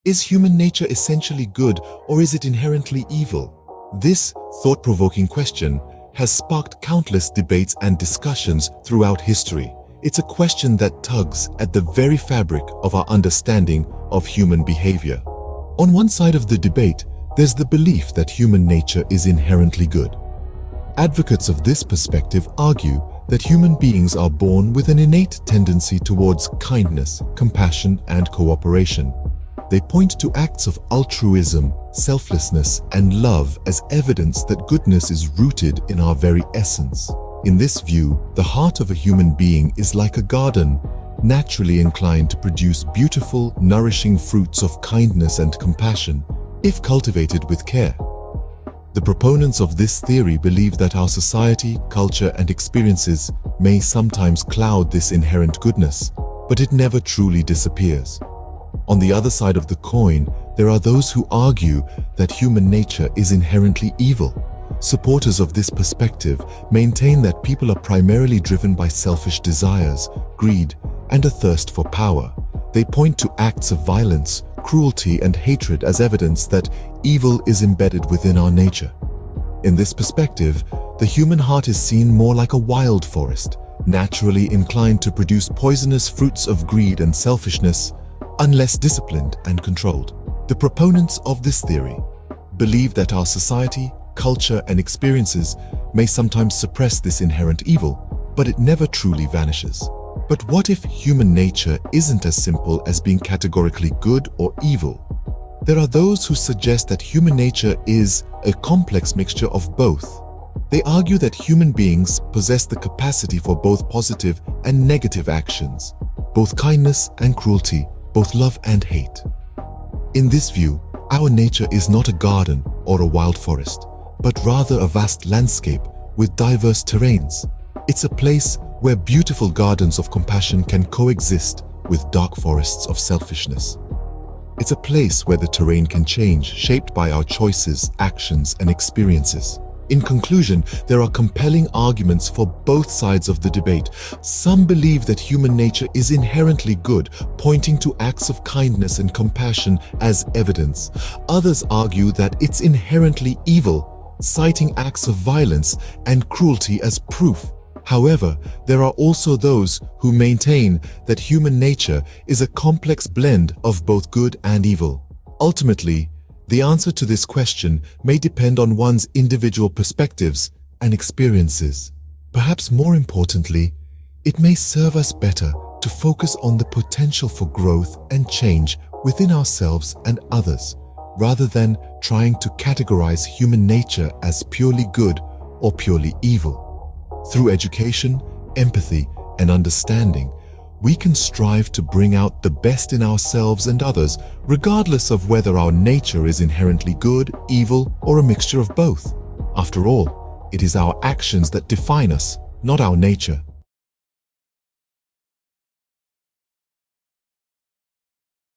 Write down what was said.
Is human nature essentially good, or is it inherently evil? This thought-provoking question has sparked countless debates and discussions throughout history. It's a question that tugs at the very fabric of our understanding of human behavior. On one side of the debate, there's the belief that human nature is inherently good. Advocates of this perspective argue that human beings are born with an innate tendency towards kindness, compassion, and cooperation. They point to acts of altruism, selflessness, and love as evidence that goodness is rooted in our very essence. In this view, the heart of a human being is like a garden, naturally inclined to produce beautiful, nourishing fruits of kindness and compassion, if cultivated with care. The proponents of this theory believe that our society, culture, and experiences may sometimes cloud this inherent goodness, but it never truly disappears. On the other side of the coin, there are those who argue that human nature is inherently evil. Supporters of this perspective maintain that people are primarily driven by selfish desires, greed, and a thirst for power. They point to acts of violence, cruelty, and hatred as evidence that evil is embedded within our nature. In this perspective, the human heart is seen more like a wild forest, naturally inclined to produce poisonous fruits of greed and selfishness, unless disciplined and controlled. The proponents of this theory believe that our society, culture, and experiences may sometimes suppress this inherent evil, but it never truly vanishes. But what if human nature isn't as simple as being categorically good or evil? There are those who suggest that human nature is a complex mixture of both. They argue that human beings possess the capacity for both positive and negative actions, both kindness and cruelty, both love and hate. In this view, our nature is not a garden or a wild forest, but rather a vast landscape with diverse terrains. It's a place where beautiful gardens of compassion can coexist with dark forests of selfishness. It's a place where the terrain can change, shaped by our choices, actions, and experiences. In conclusion, there are compelling arguments for both sides of the debate. Some believe that human nature is inherently good, pointing to acts of kindness and compassion as evidence. Others argue that it's inherently evil, citing acts of violence and cruelty as proof. However, there are also those who maintain that human nature is a complex blend of both good and evil. Ultimately, the answer to this question may depend on one's individual perspectives and experiences. Perhaps more importantly, it may serve us better to focus on the potential for growth and change within ourselves and others, rather than trying to categorize human nature as purely good or purely evil. Through education, empathy, and understanding, we can strive to bring out the best in ourselves and others, regardless of whether our nature is inherently good, evil, or a mixture of both. After all, it is our actions that define us, not our nature.